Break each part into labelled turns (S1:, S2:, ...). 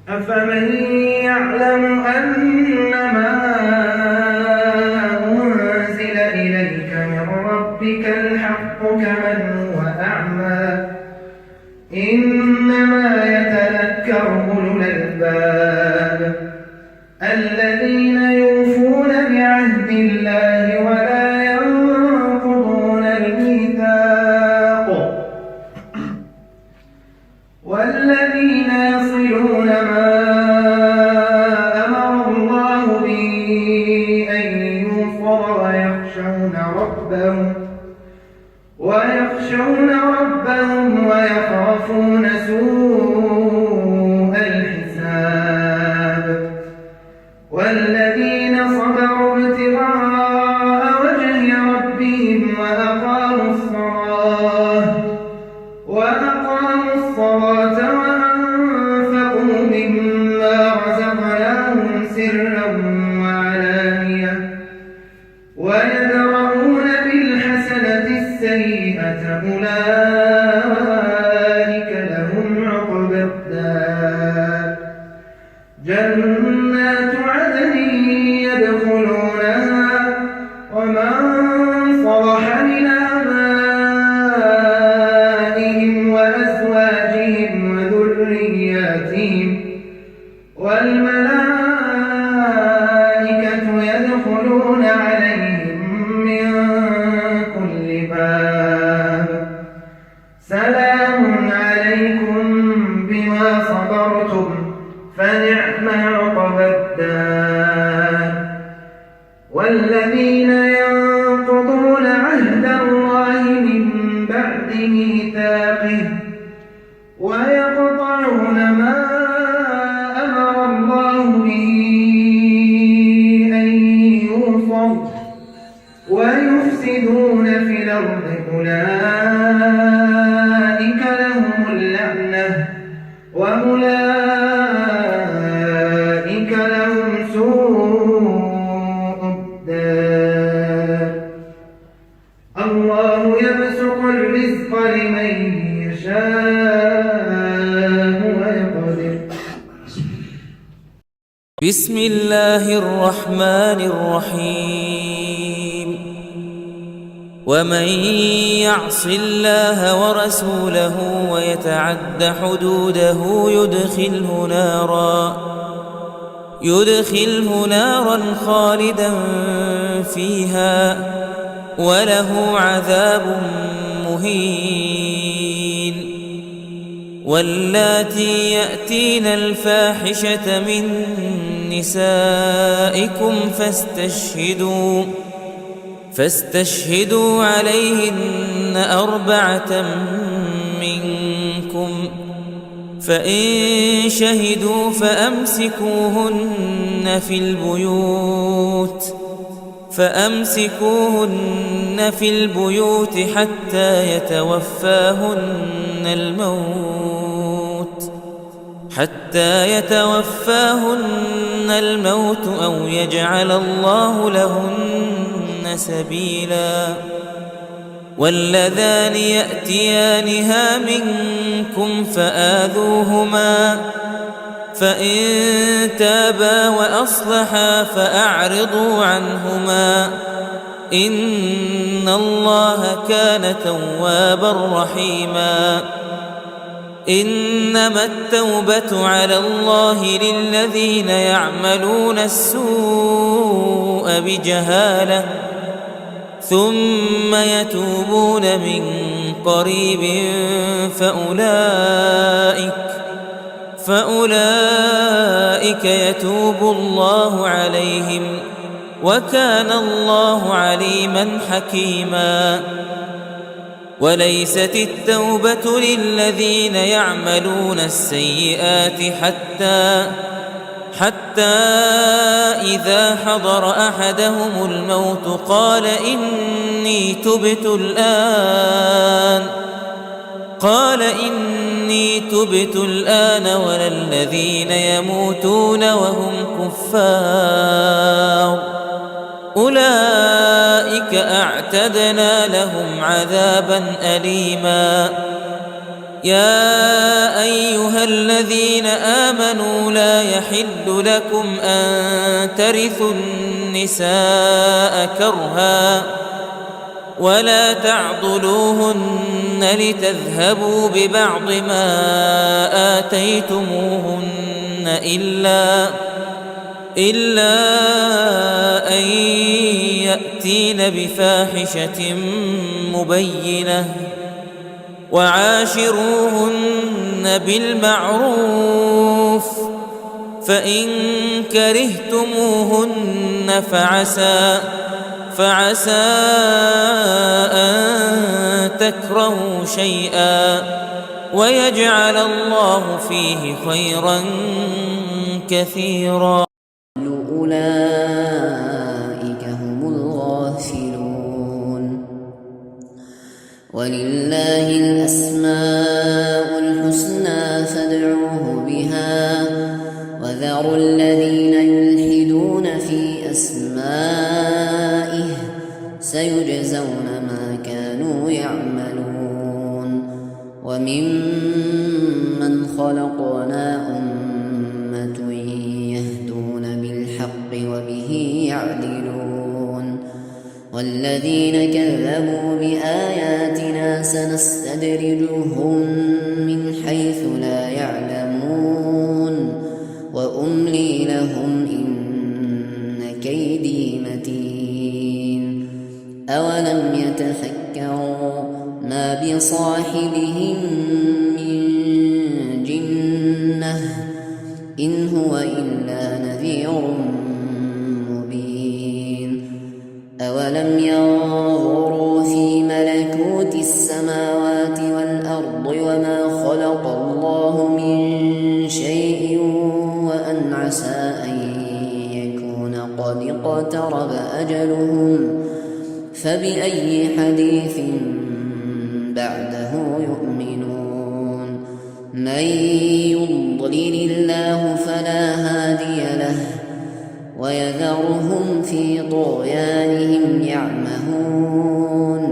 S1: أفمن يعلم أنما أنزل إليك من ربك الحق كمن هو أعمى إنما يتذكر أولو الألباب الذين يوفون بعهد الله ولا ينقضون الميثاق والذين يصلون ما أمر الله به أن يوصل ويخشون ربهم ويخافون سوء الحساب والذين صبروا ابتغاء وجه ربهم وأقاموا الصلاة وأنفقوا مما رزقناهم سرا وعلانية ويدرؤون بالحسنة السيئة أولئك لهم عقبى الدار جنات عدن يدخلونها ومن صلح من آبائهم وأزواجهم وذرياتهم والملائكة يدخلون عليهم من كل باب سلام عليكم بما صبرتم فنعم عقبى الدار والذين ينقضون عهد الله من بعد ميثاقه ويقطعون ما أمر الله به أن يوصل ويفسدون في الأرض أولئك لهم اللعنة وأولئك لهم سوء الدار الله يبسط الرزق لمن يشاء ويقدر
S2: بسم الله الرحمن الرحيم ومن يعص الله ورسوله ويتعد حدوده يدخله نارا خالدا فيها وله عذاب مهين واللاتي يأتين الفاحشة من نسائكم فاستشهدوا عليهن 4 منكم فإن شهدوا فأمسكوهن في البيوت حتى يتوفاهن الموت أو يجعل الله لهن سبيلا واللذان يأتيانها منكم فآذوهما فإن تابا وأصلحا فأعرضوا عنهما إن الله كان توابا رحيما إنما التوبة على الله للذين يعملون السوء بجهالة ثم يتوبون من قريب فأولئك يتوب الله عليهم وكان الله عليما حكيما وليست التوبة للذين يعملون السيئات حتى إذا حضر أحدهم الموت قال إني تبت الآن ولا الذين يموتون وهم كفار أولئك أعتدنا لهم عذابا أليما يا أيها الذين آمنوا لا يحل لكم أن ترثوا النساء كرها ولا تعضلوهن لتذهبوا ببعض ما آتيتموهن إلا أن يأتين بفاحشة مبينة وعاشروهن بالمعروف فإن كرهتموهن فعسى أن تكرهوا شيئا ويجعل الله فيه خيرا كثيرا.
S3: أولئك هم الغافلون. ولله الأسماء الحسنى فادعوه بها وذروا الذين يلحدون في أسمائه سيجزون ما كانوا يعملون. وممن خلقنا أمة يهدون بالحق وبه يعدلون. والذين كذبوا بآياتنا سنستدرجهم من حيث لا يعلمون وأملي لهم إن كيدي متين. أولم يتفكروا ما بصاحبهم من جنة إن هو إلا نذير مبين. أولم ينظروا في ملكوت السماوات والأرض وما خلق الله من شيء وأن عسى أن يكون قد اقترب أجلهم فبأي حديث بعده يؤمنون. من يضلل الله فلا هادي له ويذرهم في طغيانهم يعمهون.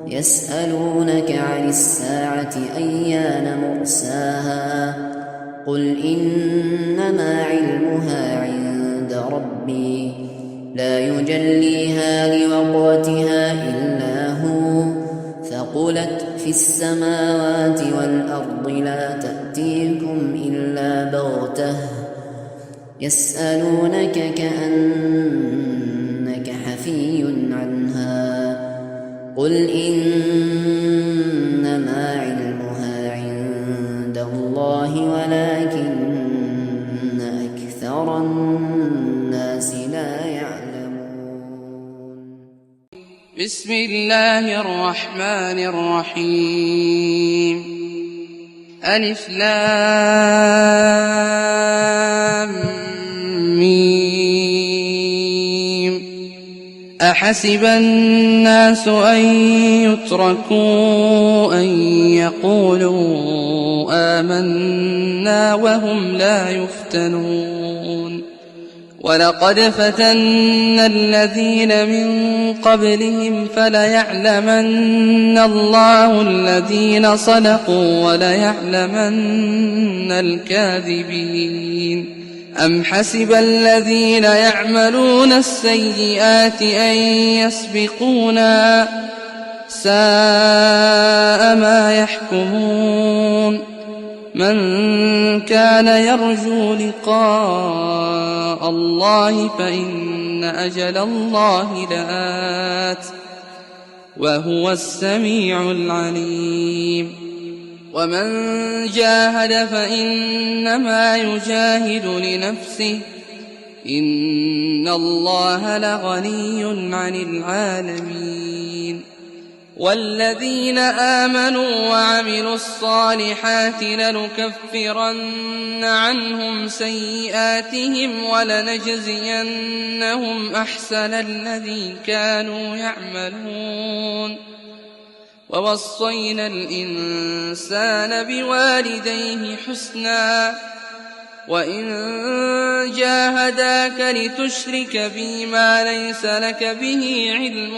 S3: يسألونك عن الساعة أيان مرساها قل إنما علمها عند ربي لا يجليها لوقتها إلا هو ثقلت في السماوات والأرض لا تأتيكم إلا بغتة يسألونك كأنك حفي عنها قل إنما علمها عند الله ولكن أكثر الناس لا يعلمون.
S4: بسم الله الرحمن الرحيم. ألف لام ميم. أحسب الناس أن يتركوا أن يقولوا آمنا وهم لا يفتنون. ولقد فتنا الذين من قبلهم فليعلمن الله الذين صدقوا وليعلمن الكاذبين. أم حسب الذين يعملون السيئات أن يسبقونا ساء ما يحكمون. من كان يرجو لقاء الله فإن أجل الله لآت وهو السميع العليم. ومن جاهد فإنما يجاهد لنفسه إن الله لغني عن العالمين. والذين آمنوا وعملوا الصالحات لنكفرن عنهم سيئاتهم ولنجزينهم أحسن الذي كانوا يعملون. ووصينا الإنسان بوالديه حسنا وإن جاهداك لتشرك بي ما ليس لك به علم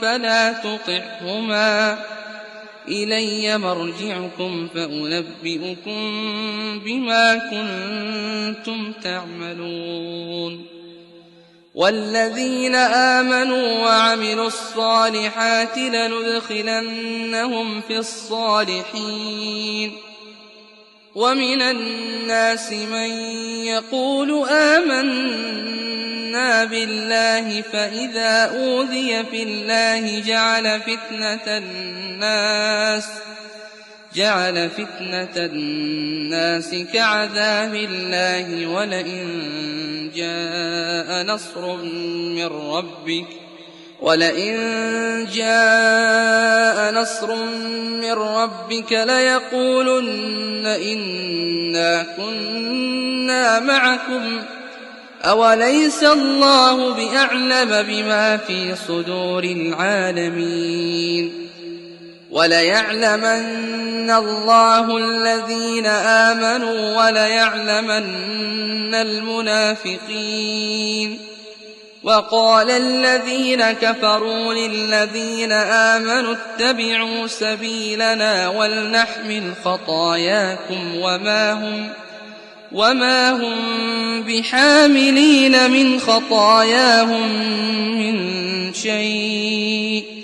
S4: فلا تطعهما إلي مرجعكم فأنبئكم بما كنتم تعملون والذين آمنوا وعملوا الصالحات لندخلنهم في الصالحين ومن الناس من يقول آمنا بالله فإذا أوذي في الله جعل فتنة الناس كعذاب الله ولئن جاء نصر من ربك ليقولن إنا كنا معكم أوليس الله بأعلم بما في صدور العالمين وليعلمن الله الذين آمنوا وليعلمن المنافقين وقال الذين كفروا للذين آمنوا اتبعوا سبيلنا ولنحمل خطاياكم وما هم بحاملين من خطاياهم من شيء